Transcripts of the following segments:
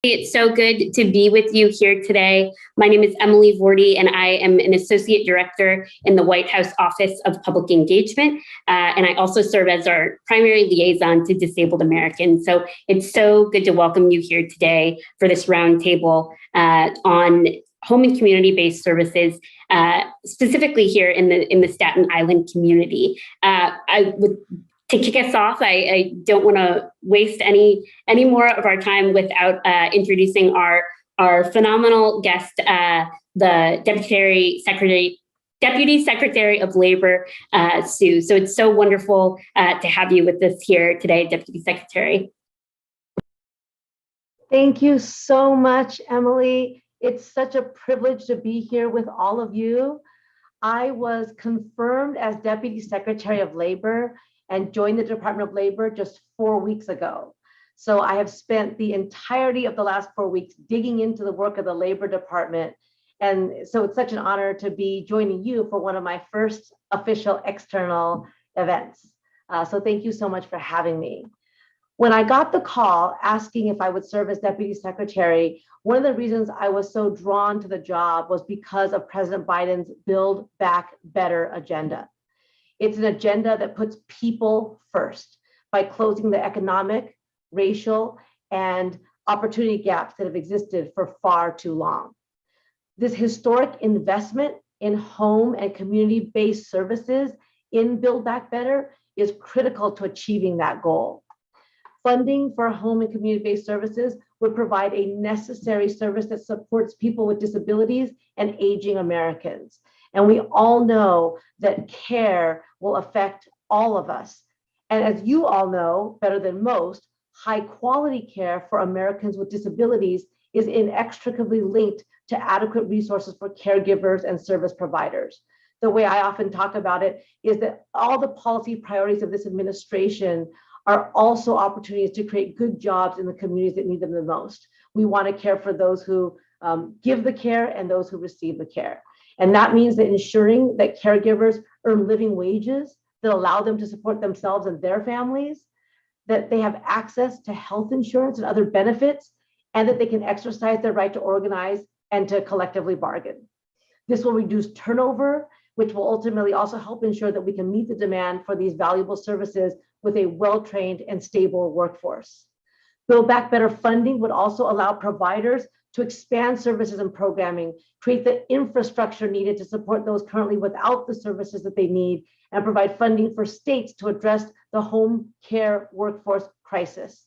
It's so good to be with you here today. My name is Emily Vorty, and I am an Associate Director in the White House Office of Public Engagement. And I also serve as our primary liaison to disabled Americans. So it's so good to welcome you here today for this roundtable on home and community-based services, specifically here in the Staten Island community. To kick us off, I don't want to waste any more of our time without introducing our phenomenal guest, the Deputy Secretary of Labor, Sue. So it's so wonderful to have you with us here today, Deputy Secretary. Thank you so much, Emily. It's such a privilege to be here with all of you. I was confirmed as Deputy Secretary of Labor and joined the Department of Labor just 4 weeks ago. So I have spent the entirety of the last 4 weeks digging into the work of the Labor Department. And so it's such an honor to be joining you for one of my first official external events. So thank you so much for having me. When I got the call asking if I would serve as Deputy Secretary, one of the reasons I was so drawn to the job was because of President Biden's Build Back Better agenda. It's an agenda that puts people first by closing the economic, racial, and opportunity gaps that have existed for far too long. This historic investment in home and community-based services in Build Back Better is critical to achieving that goal. Funding for home and community-based services would provide a necessary service that supports people with disabilities and aging Americans. And we all know that care will affect all of us. And as you all know better than most, high quality care for Americans with disabilities is inextricably linked to adequate resources for caregivers and service providers. The way I often talk about it is that all the policy priorities of this administration are also opportunities to create good jobs in the communities that need them the most. We want to care for those who give the care and those who receive the care. And that means that ensuring that caregivers earn living wages that allow them to support themselves and their families, that they have access to health insurance and other benefits, and that they can exercise their right to organize and to collectively bargain. This will reduce turnover, which will ultimately also help ensure that we can meet the demand for these valuable services with a well-trained and stable workforce. Build Back Better funding would also allow providers to expand services and programming, create the infrastructure needed to support those currently without the services that they need, and provide funding for states to address the home care workforce crisis.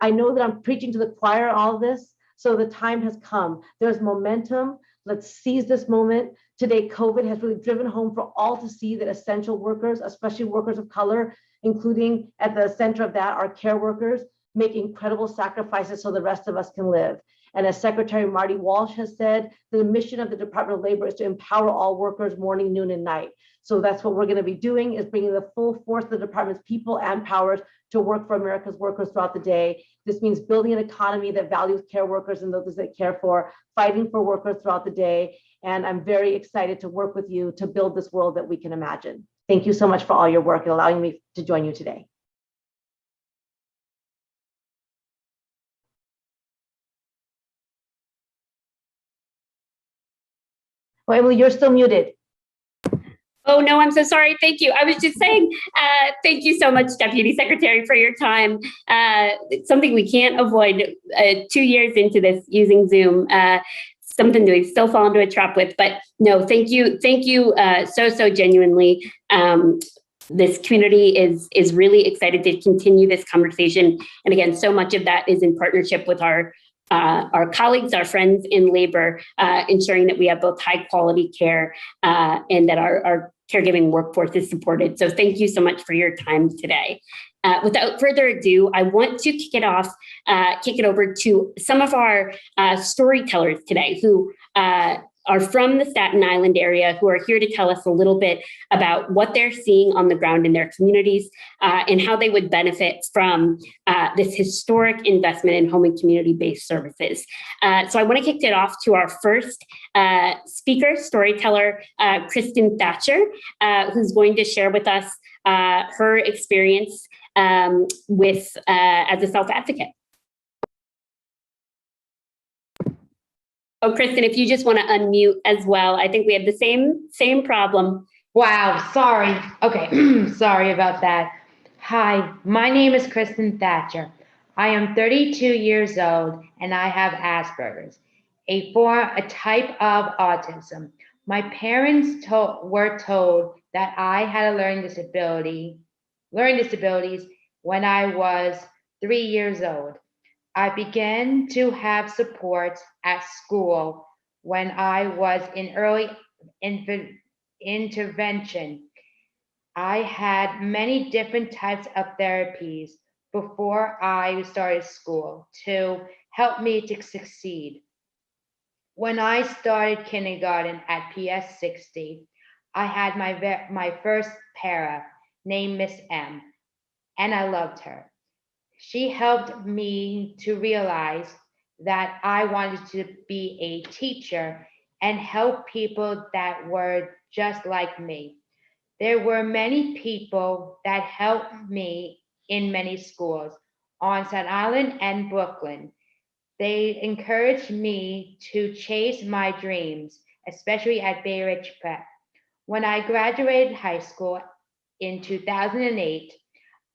I know that I'm preaching to the choir all of this, so the time has come. There's momentum. Let's seize this moment. Today, COVID has really driven home for all to see that essential workers, especially workers of color, including at the center of that, our care workers, make incredible sacrifices so the rest of us can live. And as Secretary Marty Walsh has said, the mission of the Department of Labor is to empower all workers morning, noon, and night. So that's what we're going to be doing, is bringing the full force of the department's people and powers to work for America's workers throughout the day. This means building an economy that values care workers and those that care for, fighting for workers throughout the day. And I'm very excited to work with you to build this world that we can imagine. Thank you so much for all your work and allowing me to join you today. Oh, Emily, you're still muted. Oh, no, I'm so sorry. Thank you. I was just saying, thank you so much, Deputy Secretary, for your time. It's something we can't avoid 2 years into this using Zoom. Something that we still fall into a trap with, but no, thank you so genuinely. This community is really excited to continue this conversation, and again, so much of that is in partnership with our colleagues, our friends in labor, ensuring that we have both high quality care and that our caregiving workforce is supported. So thank you so much for your time today. Without further ado, I want to kick it over to some of our storytellers today who are from the Staten Island area, who are here to tell us a little bit about what they're seeing on the ground in their communities and how they would benefit from this historic investment in home and community-based services. So I want to kick it off to our first storyteller, Kristen Thatcher, who's going to share with us her experience as a self-advocate. Oh, Kristen, if you just want to unmute as well. I think we have the same problem. Wow, sorry. Okay, sorry about that. Hi, my name is Kristen Thatcher. I am 32 years old and I have Asperger's, a type of autism. My parents were told that I had a learning disabilities when I was 3 years old. I began to have support at school when I was in early intervention. I had many different types of therapies before I started school to help me to succeed. When I started kindergarten at PS 60, I had my first para named Miss M, and I loved her. She helped me to realize that I wanted to be a teacher and help people that were just like me. There were many people that helped me in many schools on Staten Island and Brooklyn. They encouraged me to chase my dreams, especially at Bay Ridge Prep. When I graduated high school in 2008,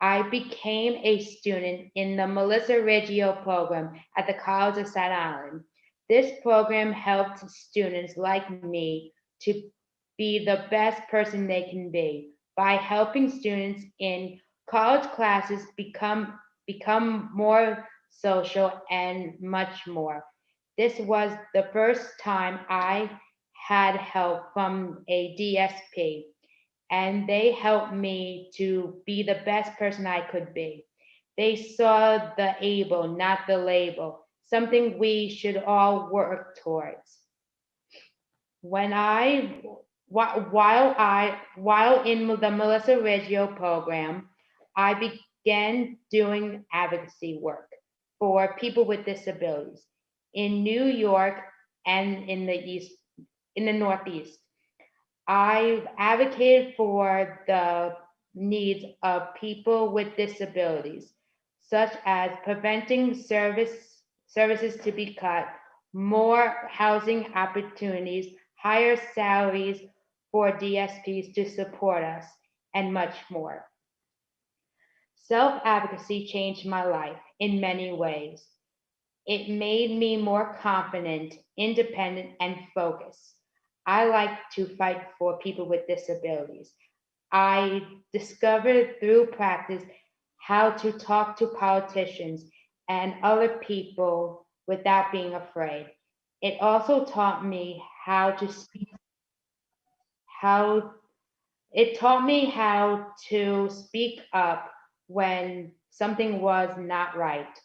I became a student in the Melissa Riggio program at the College of Staten Island. This program helped students like me to be the best person they can be by helping students in college classes become more social and much more. This was the first time I had help from a DSP, and they helped me to be the best person I could be. They saw the able, not the label, something we should all work towards. While in the Melissa Riggio program, I began doing advocacy work for people with disabilities in New York and in the Northeast. I advocated for the needs of people with disabilities, such as preventing services to be cut, more housing opportunities, higher salaries for DSPs to support us, and much more. Self-advocacy changed my life in many ways. It made me more confident, independent, and focused. I like to fight for people with disabilities. I discovered through practice how to talk to politicians and other people without being afraid. It also taught me how to how it taught me how to speak up when something was not right.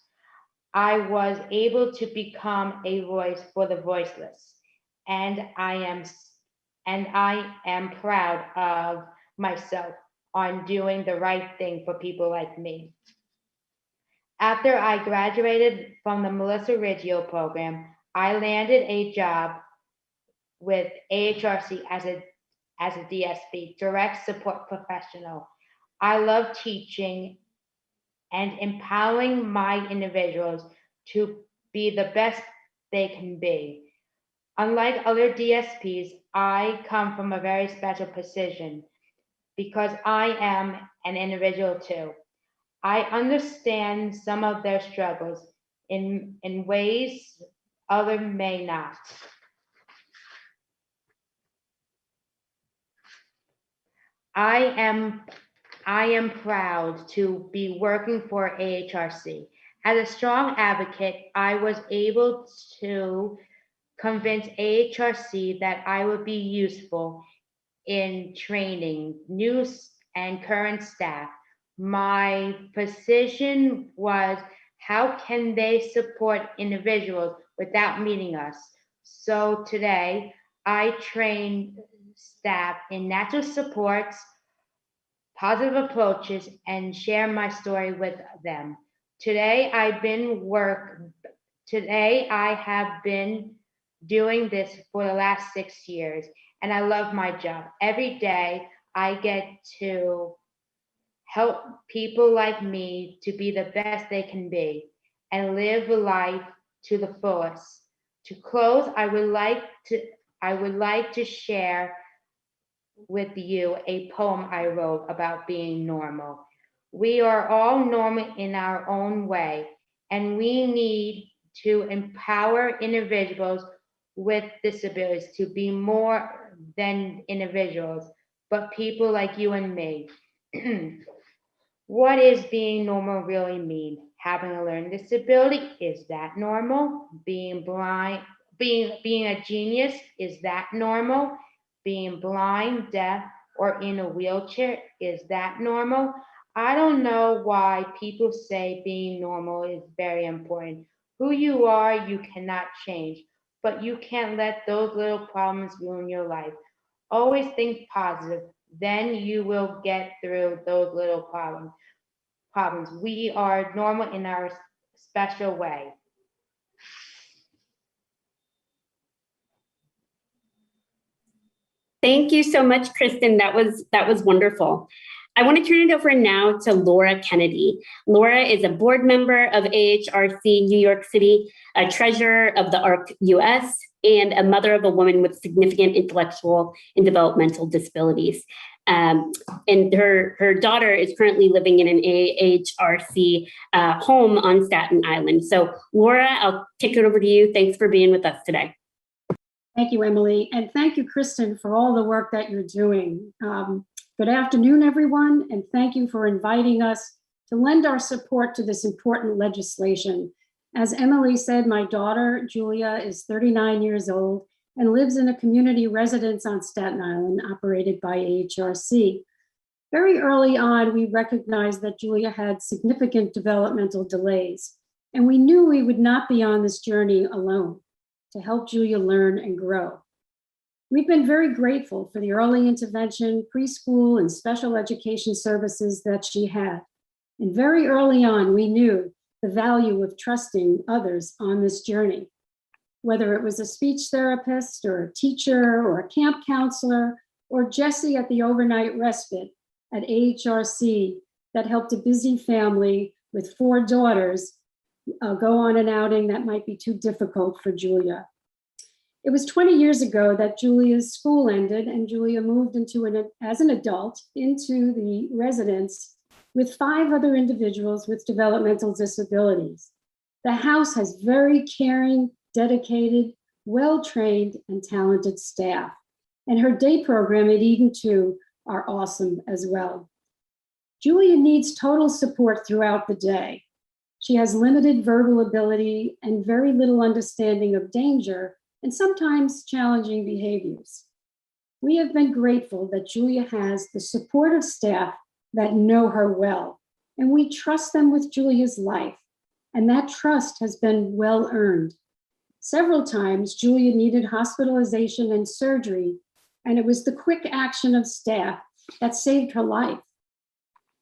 I was able to become a voice for the voiceless, and I am proud of myself on doing the right thing for people like me. After I graduated from the Melissa Riggio program, I landed a job with AHRC as a DSP, direct support professional. I love teaching and empowering my individuals to be the best they can be. Unlike other DSPs, I come from a very special position because I am an individual too. I understand some of their struggles in ways others may not. I am proud to be working for AHRC. As a strong advocate, I was able to convince AHRC that I would be useful in training new and current staff. My position was, how can they support individuals without meeting us? So today, I train staff in natural supports, positive approaches, and share my story with them. Today, I have been doing this for the last 6 years, and I love my job. Every day, I get to help people like me to be the best they can be and live life to the fullest, To close, I would like to share with you a poem I wrote about being normal. We are all normal in our own way, and we need to empower individuals with disabilities to be more than individuals, but people like you and me. What does being normal really mean? Having a learning disability, is that normal? Being blind, being a genius, is that normal? Being blind, deaf, or in a wheelchair, is that normal? I don't know why people say being normal is very important. Who you are, you cannot change, but you can't let those little problems ruin your life. Always think positive, then you will get through those little problems. We are normal in our special way. Thank you so much, Kristen. That was wonderful. I want to turn it over now to Laura Kennedy. Laura is a board member of AHRC New York City, a treasurer of the AHRC US, and a mother of a woman with significant intellectual and developmental disabilities. And her daughter is currently living in an AHRC home on Staten Island. So Laura, I'll kick it over to you. Thanks for being with us today. Thank you, Emily. And thank you, Kristen, for all the work that you're doing. Good afternoon, everyone, and thank you for inviting us to lend our support to this important legislation. As Emily said, my daughter, Julia, is 39 years old and lives in a community residence on Staten Island operated by AHRC. Very early on, we recognized that Julia had significant developmental delays, and we knew we would not be on this journey alone to help Julia learn and grow. We've been very grateful for the early intervention, preschool, and special education services that she had. And very early on, we knew the value of trusting others on this journey. Whether it was a speech therapist or a teacher or a camp counselor, or Jessie at the overnight respite at AHRC that helped a busy family with 4 daughters go on an outing that might be too difficult for Julia. It was 20 years ago that Julia's school ended and Julia moved as an adult into the residence with 5 other individuals with developmental disabilities. The house has very caring, dedicated, well-trained, and talented staff. And her day program at Eden 2 are awesome as well. Julia needs total support throughout the day. She has limited verbal ability and very little understanding of danger and sometimes challenging behaviors. We have been grateful that Julia has the support of staff that know her well, and we trust them with Julia's life, and that trust has been well earned. Several times, Julia needed hospitalization and surgery, and it was the quick action of staff that saved her life.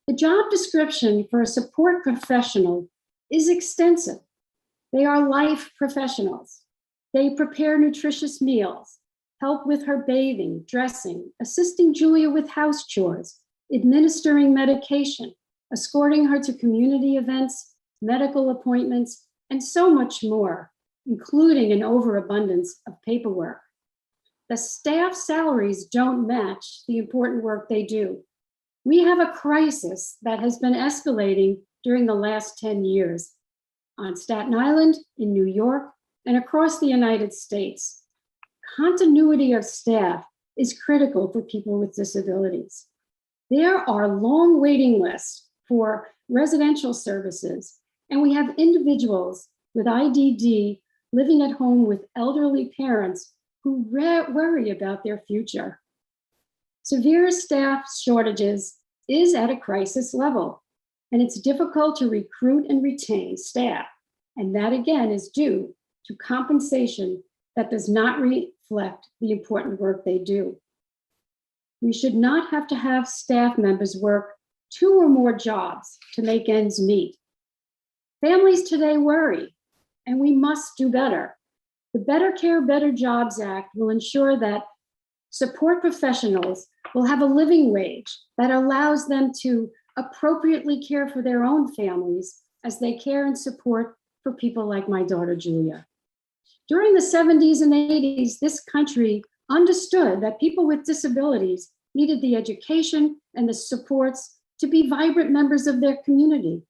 The job description for a support professional is extensive. They are life professionals. They prepare nutritious meals, help with her bathing, dressing, assisting Julia with house chores, administering medication, escorting her to community events, medical appointments, and so much more, including an overabundance of paperwork. The staff salaries don't match the important work they do. We have a crisis that has been escalating during the last 10 years on Staten Island, in New York, and across the United States. Continuity of staff is critical for people with disabilities. There are long waiting lists for residential services, and we have individuals with IDD living at home with elderly parents who worry about their future. Severe staff shortages is at a crisis level, and it's difficult to recruit and retain staff. And that again is due to compensation that does not reflect the important work they do. We should not have to have staff members work 2 or more jobs to make ends meet. Families today worry, and we must do better. The Better Care, Better Jobs Act will ensure that support professionals will have a living wage that allows them to appropriately care for their own families as they care and support for people like my daughter, Julia. During the 70s and 80s, this country understood that people with disabilities needed the education and the supports to be vibrant members of their community.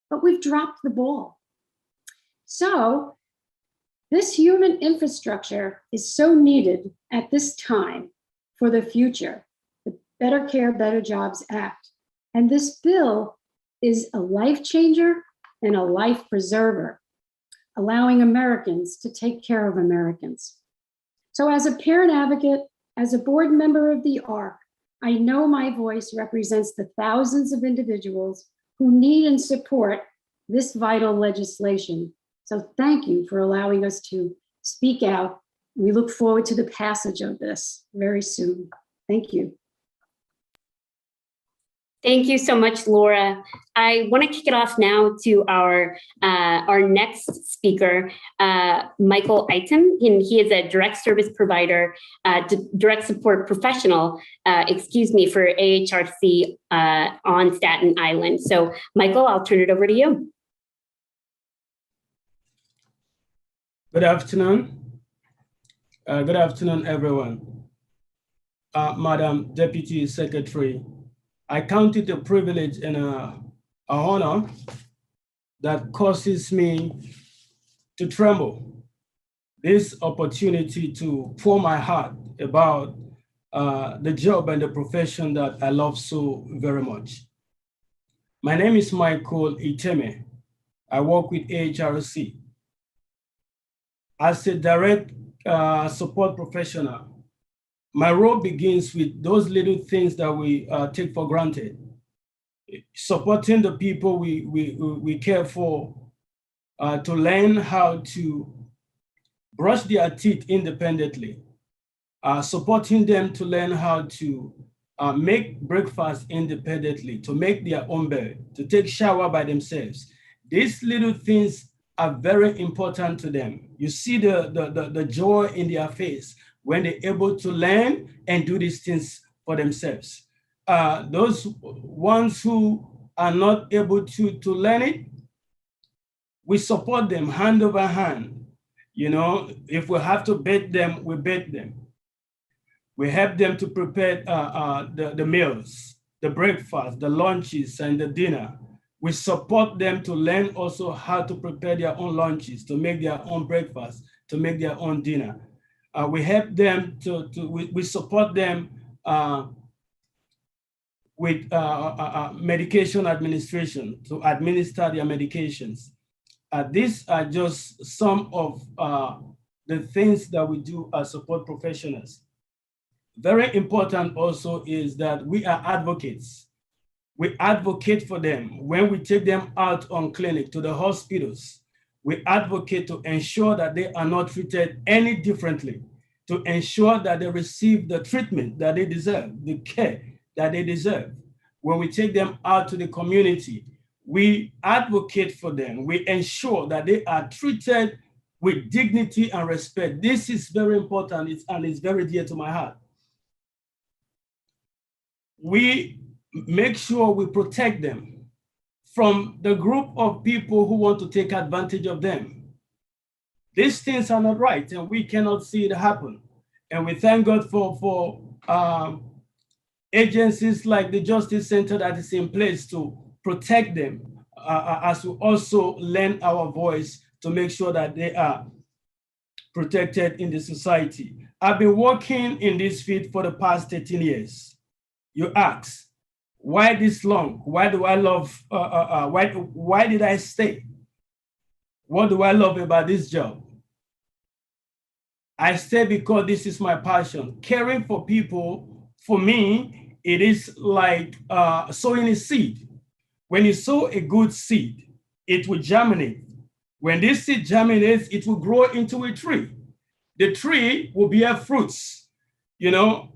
But we've dropped the ball. So this human infrastructure is so needed at this time for the future, the Better Care, Better Jobs Act. And this bill is a life changer and a life preserver, allowing Americans to take care of Americans. So as a parent advocate, as a board member of the AHRC, I know my voice represents the thousands of individuals who need and support this vital legislation. So thank you for allowing us to speak out. We look forward to the passage of this very soon. Thank you. Thank you so much, Laura. I want to kick it off now to our next speaker, Michael Item. He is a direct service provider, direct support professional, for AHRC on Staten Island. So, Michael, I'll turn it over to you. Good afternoon. Good afternoon, everyone. Madam Deputy Secretary, I count it a privilege and a honor that causes me to tremble. This opportunity to pour my heart about the job and the profession that I love so very much. My name is Michael Iteme. I work with AHRC. As a direct support professional, my role begins with those little things that we take for granted. Supporting the people we care for to learn how to brush their teeth independently. Supporting them to learn how to make breakfast independently, to make their own bed, to take shower by themselves. These little things are very important to them. You see the joy in their face when they're able to learn and do these things for themselves. Those ones who are not able to learn it, we support them hand over hand. You know, if we have to bait them, we bait them. We help them to prepare the meals, the breakfast, the lunches, and the dinner. We support them to learn also how to prepare their own lunches, to make their own breakfast, to make their own dinner. We help them we support them with medication administration, to administer their medications. These are just some of the things that we do as support professionals. Very important also is that we are advocates. We advocate for them when we take them out on clinic to the hospitals. We advocate to ensure that they are not treated any differently, to ensure that they receive the treatment that they deserve, the care that they deserve. When we take them out to the community, we advocate for them. We ensure that they are treated with dignity and respect. This is very important and it's very dear to my heart. We make sure we protect them from the group of people who want to take advantage of them. These things are not right and we cannot see it happen. And we thank God for agencies like the Justice Center that is in place to protect them as we also lend our voice to make sure that they are protected in the society. I've been working in this field for the past 13 years. You ask, why this long? Why do I love, why did I stay? What do I love about this job? I stay because this is my passion. Caring for people, for me, it is like sowing a seed. When you sow a good seed, it will germinate. When this seed germinates, it will grow into a tree. The tree will bear fruits. You know,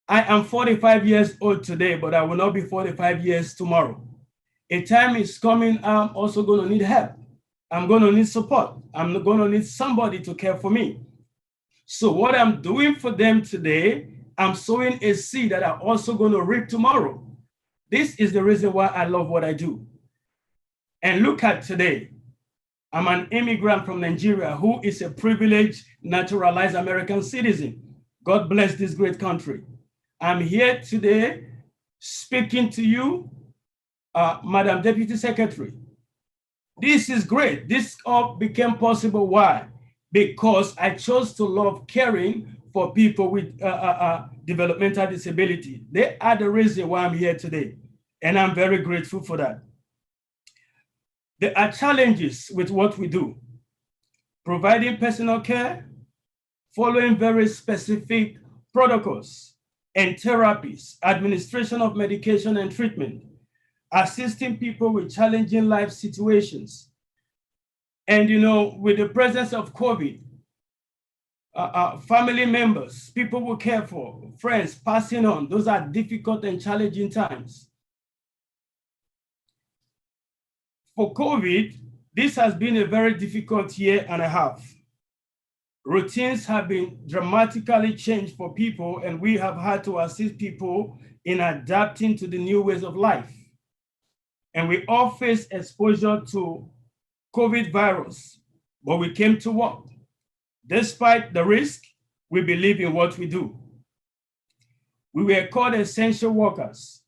I am 45 years old today, but I will not be 45 years tomorrow. A time is coming, I'm also going to need help. I'm going to need support. I'm going to need somebody to care for me. So what I'm doing for them today, I'm sowing a seed that I'm also going to reap tomorrow. This is the reason why I love what I do. And look at today. I'm an immigrant from Nigeria who is a privileged, naturalized American citizen. God bless this great country. I'm here today speaking to you, Madam Deputy Secretary. This is great. This all became possible. Why? Because I chose to love caring for people with developmental disability. They are the reason why I'm here today, and I'm very grateful for that. There are challenges with what we do. Providing personal care, following very specific protocols and therapies, administration of medication and treatment, assisting people with challenging life situations. And with the presence of COVID, family members, people we care for, friends passing on, those are difficult and challenging times. For COVID, this has been a very difficult year and a half. Routines have been dramatically changed for people, and we have had to assist people in adapting to the new ways of life. And we all face exposure to COVID virus, but we came to work. Despite the risk, we believe in what we do. We were called essential workers.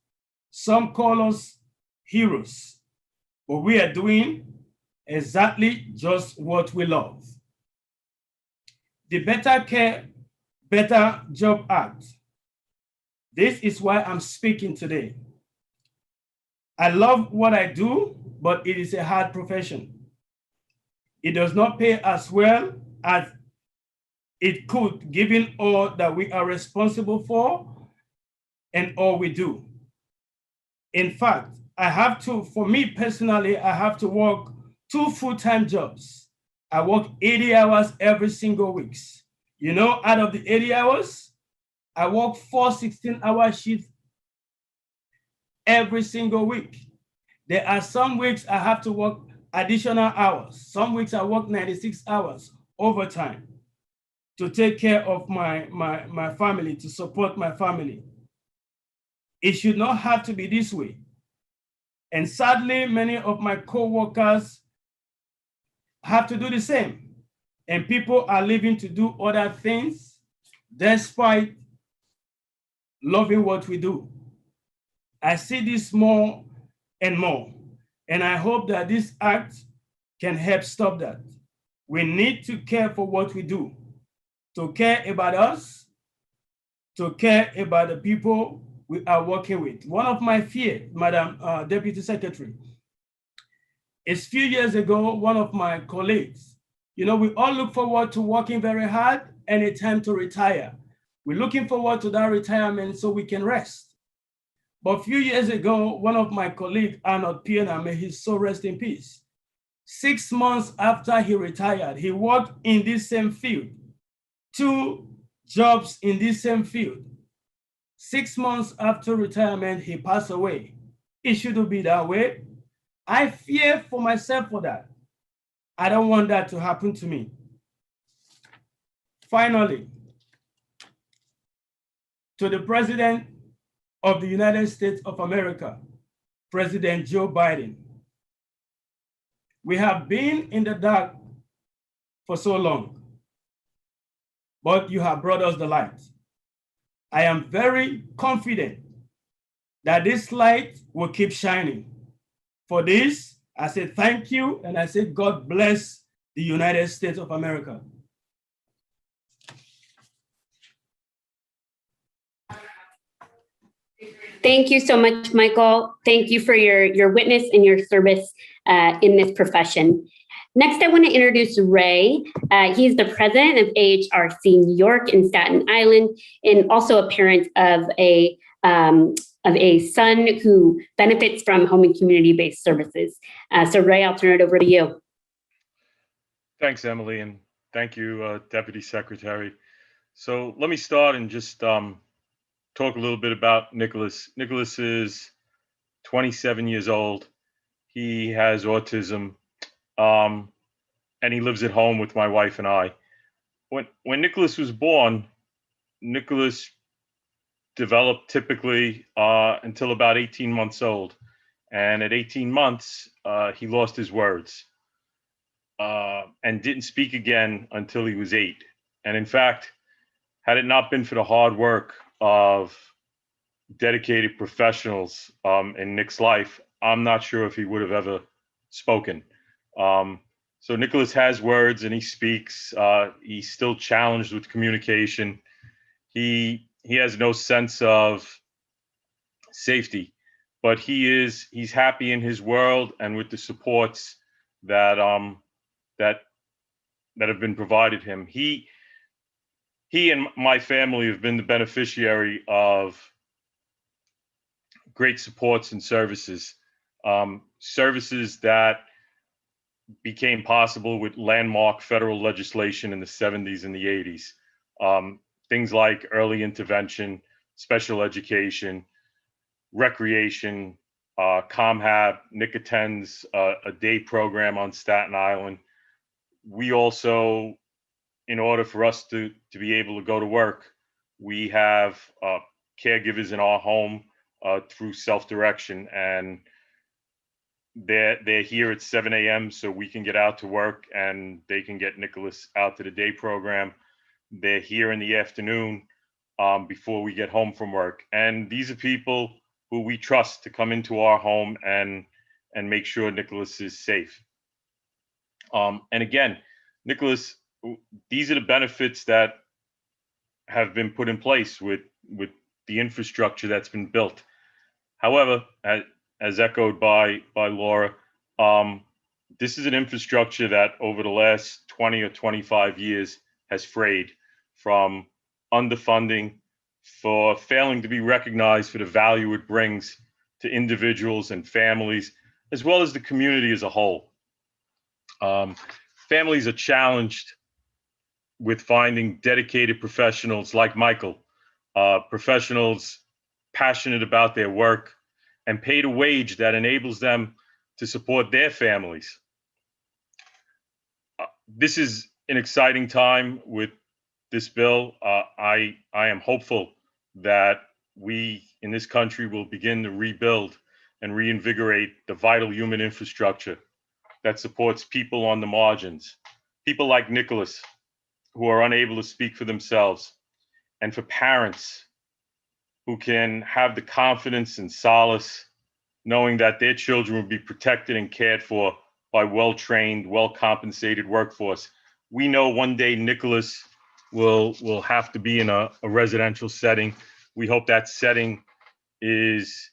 Some call us heroes, but we are doing exactly just what we love. The Better Care, Better Job Act. This is why I'm speaking today. I love what I do, but it is a hard profession. It does not pay as well as it could, given all that we are responsible for and all we do. In fact, for me personally, I have to work 2 full-time jobs. I work 80 hours every single week. Out of the 80 hours, I work 4 16-hour shifts every single week. There are some weeks I have to work additional hours. Some weeks I work 96 hours overtime to take care of my family, to support my family. It should not have to be this way. And sadly, many of my co-workers have to do the same. And people are leaving to do other things despite loving what we do. I see this more and more. And I hope that this act can help stop that. We need to care for what we do, to care about us, to care about the people we are working with. One of my fears, Madam Deputy Secretary, is a few years ago, one of my colleagues, we all look forward to working very hard and a time to retire. We're looking forward to that retirement so we can rest. But a few years ago, one of my colleagues, Arnold Pienaar, may his soul rest in peace. 6 months after he retired, he worked in this same field, 2 jobs in this same field. 6 months after retirement, he passed away. It shouldn't be that way. I fear for myself for that. I don't want that to happen to me. Finally, to the President of the United States of America, President Joe Biden. We have been in the dark for so long, but you have brought us the light. I am very confident that this light will keep shining. For this, I say thank you, and I say God bless the United States of America. Thank you so much, Michael. Thank you for your witness and your service in this profession. Next, I want to introduce Ray. He's the president of AHRC New York in Staten Island, and also a parent of a son who benefits from home and community-based services. So Ray, I'll turn it over to you. Thanks, Emily, and thank you, Deputy Secretary. So let me start and just talk a little bit about Nicholas. Nicholas is 27 years old. He has autism, and he lives at home with my wife and I. When Nicholas was born, Nicholas developed typically until about 18 months old. And at 18 months, he lost his words. and didn't speak again until he was 8. And in fact, had it not been for the hard work of dedicated professionals in Nick's life, I'm not sure if he would have ever spoken. So Nicholas has words and he speaks. He's still challenged with communication. He has no sense of safety, but he's happy in his world and with the supports that that have been provided him. He and my family have been the beneficiary of great supports and services, services that became possible with landmark federal legislation in the 70s and the 80s. Things like early intervention, special education, recreation, ComHab. Nick attends a day program on Staten Island. We also, in order for us to be able to go to work, we have caregivers in our home through self-direction, and they're here at 7 a.m. so we can get out to work and they can get Nicholas out to the day program. They're here in the afternoon before we get home from work. And these are people who we trust to come into our home and make sure Nicholas is safe. And again, Nicholas, these are the benefits that have been put in place with the infrastructure that's been built. However, as echoed by Laura, this is an infrastructure that over the last 20 or 25 years has frayed from underfunding, for failing to be recognized for the value it brings to individuals and families, as well as the community as a whole. Families are challenged with finding dedicated professionals like Michael, professionals passionate about their work and paid a wage that enables them to support their families. This is an exciting time with this bill. I am hopeful that we in this country will begin to rebuild and reinvigorate the vital human infrastructure that supports people on the margins, people like Nicholas, who are unable to speak for themselves, and for parents who can have the confidence and solace knowing that their children will be protected and cared for by well-trained, well-compensated workforce. We know one day Nicholas will have to be in a residential setting. We hope that setting is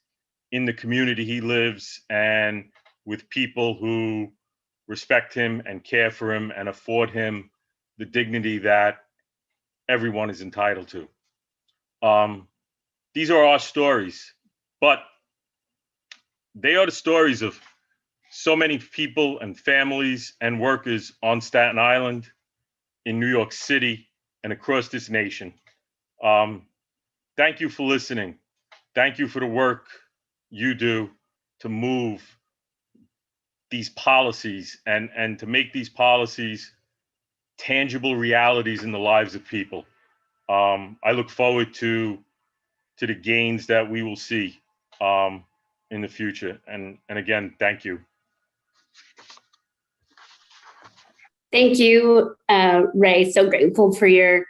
in the community he lives and with people who respect him and care for him and afford him the dignity that everyone is entitled to. These are our stories, but they are the stories of so many people and families and workers on Staten Island, in New York City, and across this nation. Thank you for listening. Thank you for the work you do to move these policies and to make these policies tangible realities in the lives of people. I look forward to the gains that we will see in the future. And again, thank you. Thank you, Ray. So grateful for your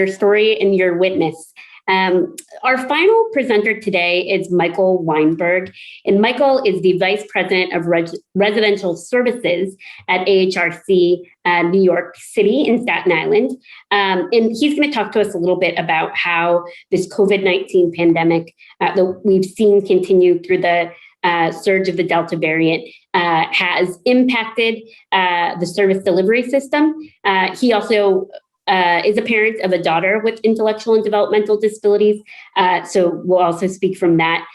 story and your witness. Our final presenter today is Michael Weinberg, and Michael is the Vice President of Residential Services at AHRC New York City in Staten Island. And he's going to talk to us a little bit about how this COVID-19 pandemic that we've seen continue through the surge of the Delta variant has impacted the service delivery system. He also is a parent of a daughter with intellectual and developmental disabilities. So we'll also speak from that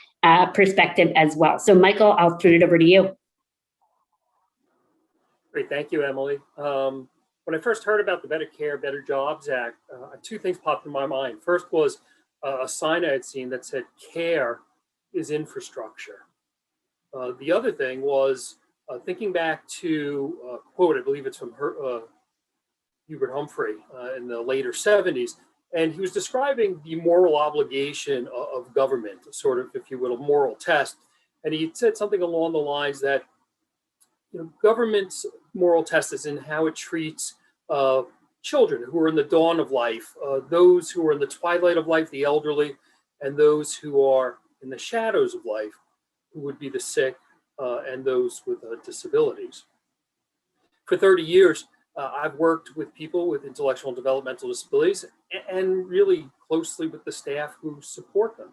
perspective as well. So Michael, I'll turn it over to you. Great, thank you, Emily. When I first heard about the Medicare Better Jobs Act, two things popped in my mind. First was a sign I had seen that said, "Care is infrastructure." The other thing was thinking back to a quote, I believe it's from Hubert Humphrey in the later 70s, and he was describing the moral obligation of government, sort of, if you will, a moral test. And he said something along the lines that, governments moral test is in how it treats children who are in the dawn of life, those who are in the twilight of life, the elderly, and those who are in the shadows of life, who would be the sick and those with disabilities. For 30 years, I've worked with people with intellectual and developmental disabilities and really closely with the staff who support them.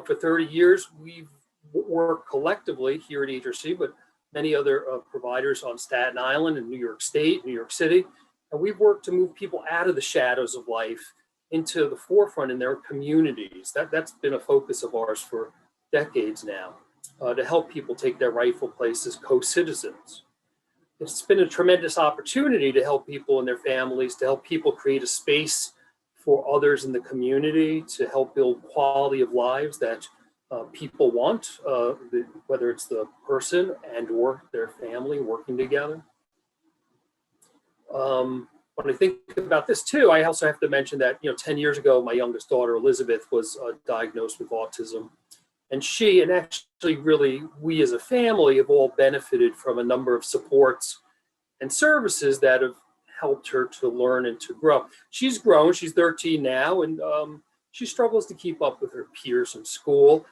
For 30 years, we've worked collectively here at AHRC, but many other providers on Staten Island and New York State, New York City, and we've worked to move people out of the shadows of life into the forefront in their communities. That's been a focus of ours for decades now, to help people take their rightful place as co-citizens. It's been a tremendous opportunity to help people and their families, to help people create a space for others in the community, to help build quality of lives that people want, whether it's the person and or their family working together. When I think about this too, I also have to mention that 10 years ago, my youngest daughter, Elizabeth, was diagnosed with autism. And she, and actually really we as a family, have all benefited from a number of supports and services that have helped her to learn and to grow. She's grown, she's 13 now, and she struggles to keep up with her peers in school,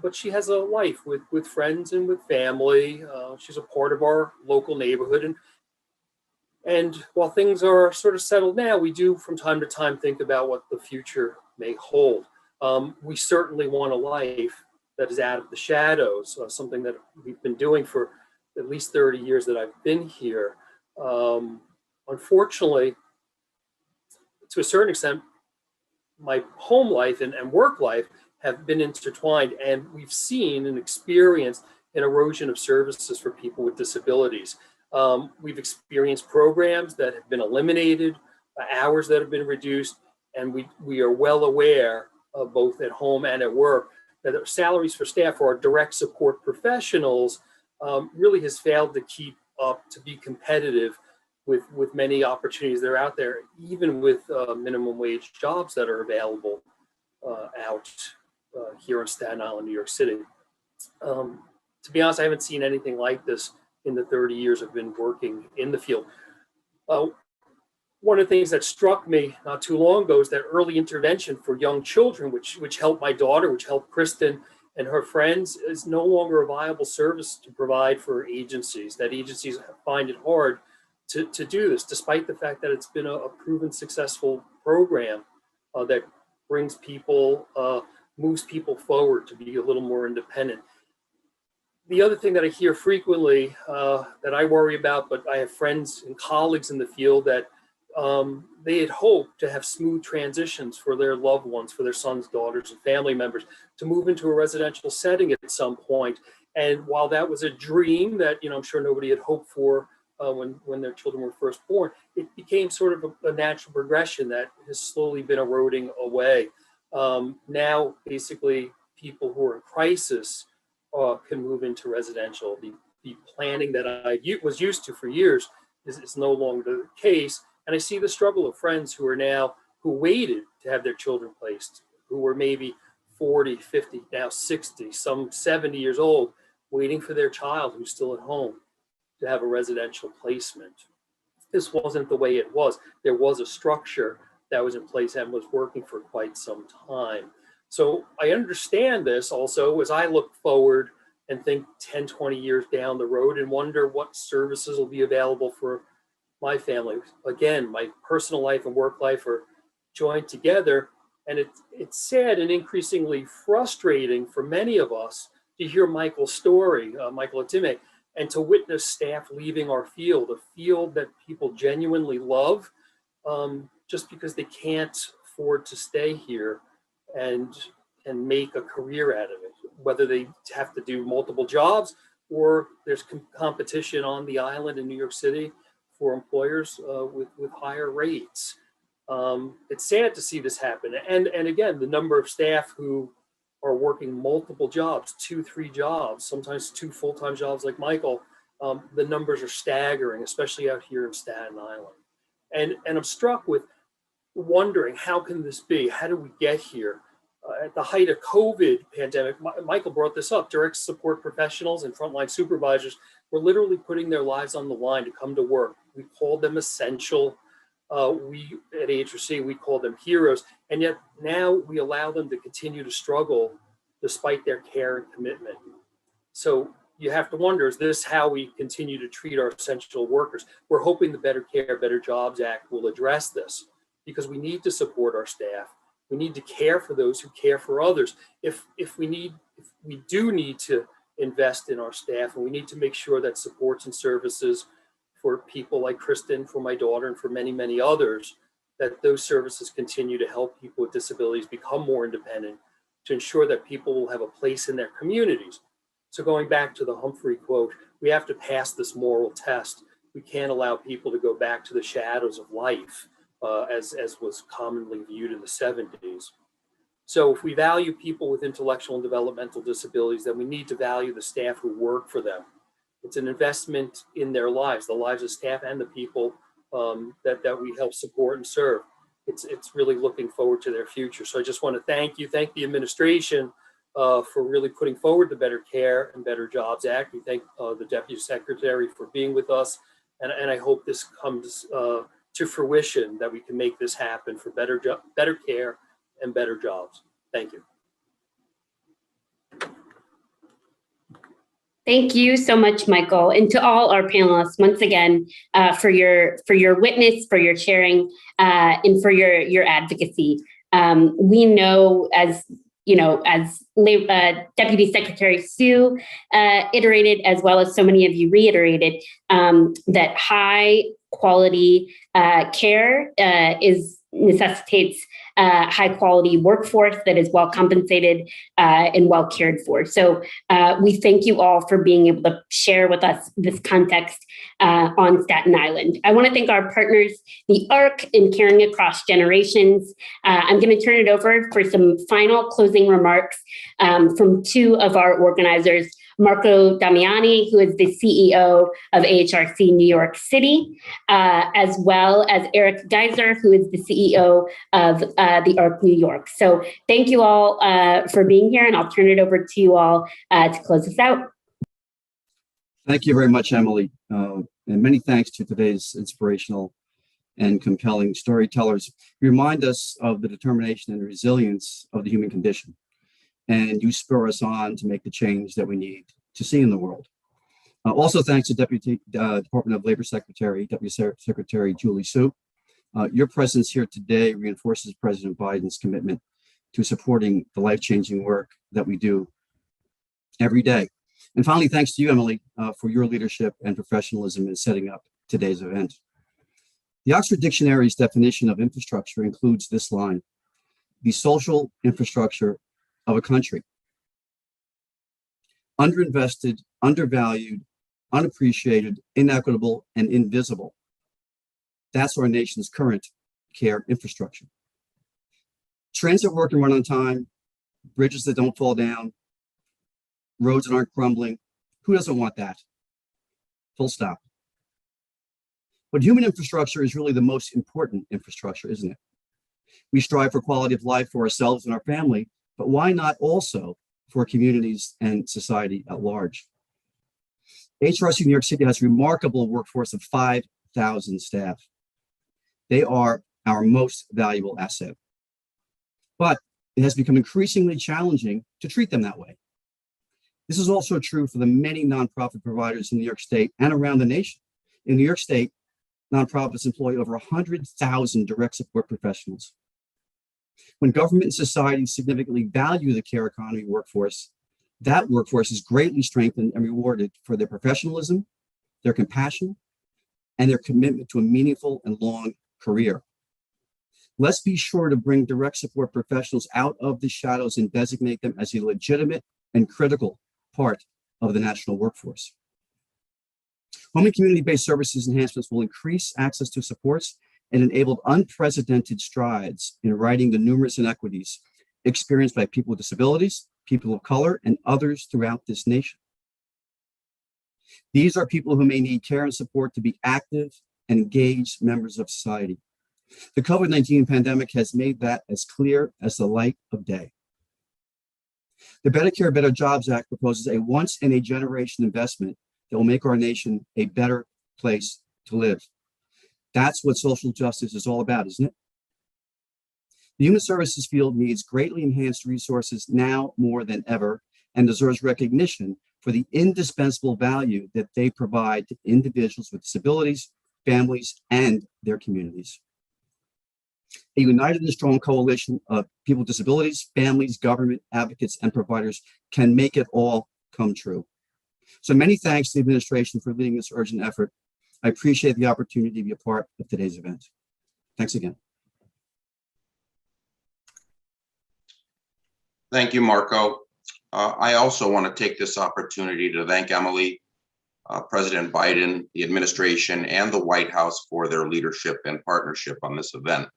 but she has a life with friends and with family. She's a part of our local neighborhood. And while things are sort of settled now, we do from time to time think about what the future may hold. We certainly want a life that is out of the shadows, something that we've been doing for at least 30 years that I've been here. Unfortunately, to a certain extent, my home life and work life have been intertwined, and we've seen and experienced an erosion of services for people with disabilities. We've experienced programs that have been eliminated, hours that have been reduced, and we are well aware of both at home and at work that our salaries for staff for our direct support professionals really has failed to keep up, to be competitive with many opportunities that are out there, even with minimum wage jobs that are available out here in Staten Island, New York City. To be honest, I haven't seen anything like this in the 30 years I've been working in the field. One of the things that struck me not too long ago is that early intervention for young children, which helped my daughter, which helped Kristen and her friends, is no longer a viable service to provide for agencies. That agencies find it hard to do this, despite the fact that it's been a proven successful program that brings people, moves people forward to be a little more independent. The other thing that I hear frequently that I worry about, but I have friends and colleagues in the field that they had hoped to have smooth transitions for their loved ones, for their sons, daughters, and family members to move into a residential setting at some point. And while that was a dream that I'm sure nobody had hoped for when their children were first born, it became sort of a natural progression that has slowly been eroding away. Now, basically, people who are in crisis can move into residential. The planning that I was used to for years is no longer the case. And I see the struggle of friends who waited to have their children placed, who were maybe 40, 50, now 60, some 70 years old, waiting for their child who's still at home to have a residential placement. This wasn't the way it was. There was a structure that was in place and was working for quite some time. So I understand this also as I look forward and think 10, 20 years down the road and wonder what services will be available for my family. Again, my personal life and work life are joined together, and it's sad and increasingly frustrating for many of us to hear Michael's story, Michael Atime, and to witness staff leaving our field, a field that people genuinely love, just because they can't afford to stay here and make a career out of it, whether they have to do multiple jobs or there's competition on the island in New York City for employers with higher rates. It's sad to see this happen. And again, the number of staff who are working multiple jobs, 2, 3 jobs, sometimes 2 full-time jobs like Michael, the numbers are staggering, especially out here in Staten Island. And I'm struck with wondering, how can this be? How do we get here? At the height of COVID pandemic, Michael brought this up, direct support professionals and frontline supervisors were literally putting their lives on the line to come to work. We called them essential. We at AHRC, we call them heroes. And yet now we allow them to continue to struggle despite their care and commitment. So you have to wonder, is this how we continue to treat our essential workers? We're hoping the Better Care, Better Jobs Act will address this, because we need to support our staff. We need to care for those who care for others. If we do need to invest in our staff, and we need to make sure that supports and services for people like Kristen, for my daughter, and for many, many others, that those services continue to help people with disabilities become more independent, to ensure that people will have a place in their communities. So going back to the Humphrey quote, we have to pass this moral test. We can't allow people to go back to the shadows of life, as was commonly viewed in the 70s. So if we value people with intellectual and developmental disabilities, then we need to value the staff who work for them. It's an investment in their lives, the lives of staff and the people that we help support and serve. It's really looking forward to their future. So I just want to thank the administration for really putting forward the Better Care and Better Jobs Act. We thank the Deputy Secretary for being with us. And I hope this comes to fruition, that we can make this happen for better care and better jobs. Thank you. Thank you so much, Michael, and to all our panelists once again for your witness, for your sharing, and for your advocacy. We know, as you know, as Deputy Secretary Sue iterated, as well as so many of you reiterated, that high quality care necessitates high quality workforce that is well compensated and well cared for. So we thank you all for being able to share with us this context on Staten Island. I want to thank our partners, the AHRC and Caring Across Generations. I'm going to turn it over for some final closing remarks from two of our organizers, Marco Damiani, who is the CEO of AHRC New York City, as well as Eric Geyser, who is the CEO of the AHRC New York. So thank you all for being here, and I'll turn it over to you all to close us out. Thank you very much, Emily. And many thanks to today's inspirational and compelling storytellers. You remind us of the determination and resilience of the human condition, and you spur us on to make the change that we need to see in the world. Also, thanks to Deputy Department of Labor Secretary, Deputy Secretary Julie Su. Your presence here today reinforces President Biden's commitment to supporting the life-changing work that we do every day. And finally, thanks to you, Emily, for your leadership and professionalism in setting up today's event. The Oxford Dictionary's definition of infrastructure includes this line: the social infrastructure of a country. Underinvested, undervalued, unappreciated, inequitable, and invisible. That's our nation's current care infrastructure. Trains that work and run on time, bridges that don't fall down, roads that aren't crumbling. Who doesn't want that? Full stop. But human infrastructure is really the most important infrastructure, isn't it? We strive for quality of life for ourselves and our family, but why not also for communities and society at large? AHRC New York City has a remarkable workforce of 5,000 staff. They are our most valuable asset. But it has become increasingly challenging to treat them that way. This is also true for the many nonprofit providers in New York State and around the nation. In New York State, nonprofits employ over 100,000 direct support professionals. When government and society significantly value the care economy workforce, that workforce is greatly strengthened and rewarded for their professionalism, their compassion, and their commitment to a meaningful and long career. Let's be sure to bring direct support professionals out of the shadows and designate them as a legitimate and critical part of the national workforce. Home and community-based services enhancements will increase access to supports and enable unprecedented strides in righting the numerous inequities experienced by people with disabilities, people of color, and others throughout this nation. These are people who may need care and support to be active and engaged members of society. The COVID-19 pandemic has made that as clear as the light of day. The Better Care, Better Jobs Act proposes a once-in-a-generation investment that will make our nation a better place to live. That's what social justice is all about, isn't it? The human services field needs greatly enhanced resources now more than ever and deserves recognition for the indispensable value that they provide to individuals with disabilities, families, and their communities. A united and strong coalition of people with disabilities, families, government, advocates, and providers can make it all come true. So many thanks to the administration for leading this urgent effort. I appreciate the opportunity to be a part of today's event. Thanks again. Thank you, Marco. I also want to take this opportunity to thank Emily, President Biden, the administration, and the White House for their leadership and partnership on this event.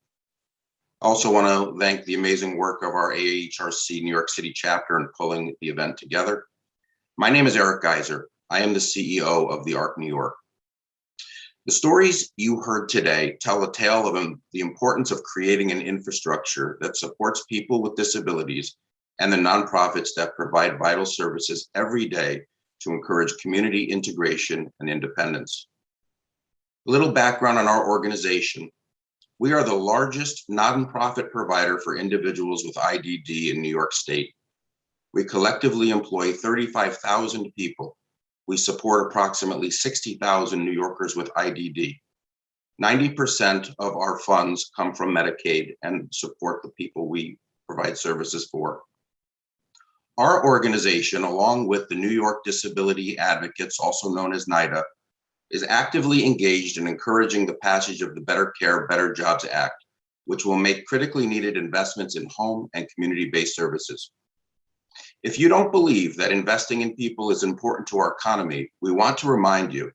I also want to thank the amazing work of our AHRC New York City chapter in pulling the event together. My name is Eric Geyser. I am the CEO of the AHRC New York. The stories you heard today tell a tale of the importance of creating an infrastructure that supports people with disabilities and the nonprofits that provide vital services every day to encourage community integration and independence. A little background on our organization. We are the largest nonprofit provider for individuals with IDD in New York State. We collectively employ 35,000 people. We support approximately 60,000 New Yorkers with IDD. 90% of our funds come from Medicaid and support the people we provide services for. Our organization, along with the New York Disability Advocates, also known as NYDA, is actively engaged in encouraging the passage of the Better Care, Better Jobs Act, which will make critically needed investments in home and community-based services. If you don't believe that investing in people is important to our economy, we want to remind you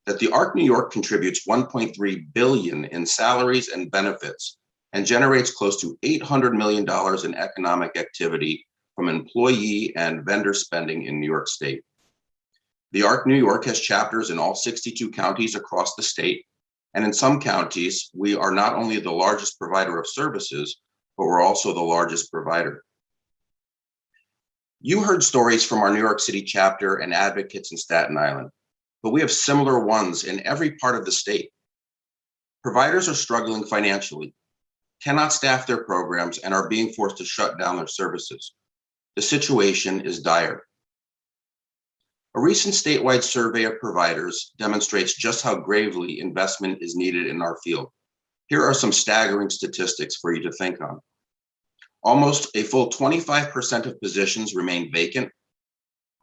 that the AHRC New York contributes $1.3 billion in salaries and benefits and generates close to $800 million in economic activity from employee and vendor spending in New York State. The AHRC New York has chapters in all 62 counties across the state, and in some counties, we are not only the largest provider of services, but we're also the largest provider. You heard stories from our New York City chapter and advocates in Staten Island, but we have similar ones in every part of the state. Providers are struggling financially, cannot staff their programs, and are being forced to shut down their services. The situation is dire. A recent statewide survey of providers demonstrates just how gravely investment is needed in our field. Here are some staggering statistics for you to think on. Almost a full 25% of positions remain vacant.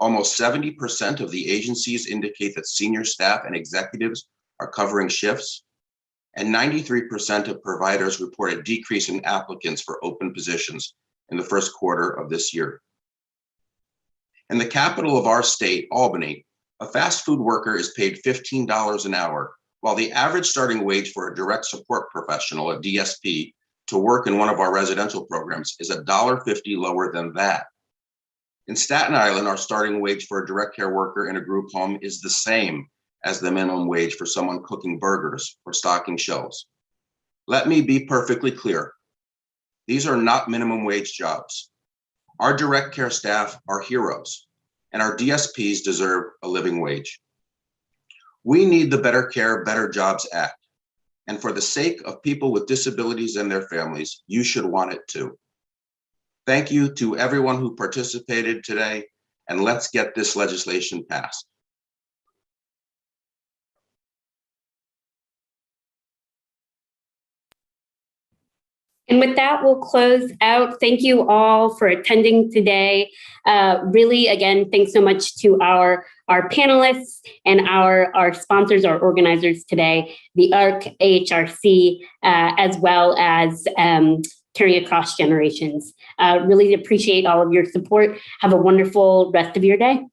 Almost 70% of the agencies indicate that senior staff and executives are covering shifts. And 93% of providers report a decrease in applicants for open positions in the first quarter of this year. In the capital of our state, Albany, a fast food worker is paid $15 an hour, while the average starting wage for a direct support professional, a DSP, to work in one of our residential programs is $1.50 lower than that. In Staten Island, our starting wage for a direct care worker in a group home is the same as the minimum wage for someone cooking burgers or stocking shelves. Let me be perfectly clear. These are not minimum wage jobs. Our direct care staff are heroes, and our DSPs deserve a living wage. We need the Better Care, Better Jobs Act. And for the sake of people with disabilities and their families, you should want it too. Thank you to everyone who participated today, and let's get this legislation passed. And with that, we'll close out. Thank you all for attending today. Really, again, thanks so much to our panelists and our sponsors, our organizers today, the AHRC, AHRC, as well as Caring Across Generations. Really appreciate all of your support. Have a wonderful rest of your day.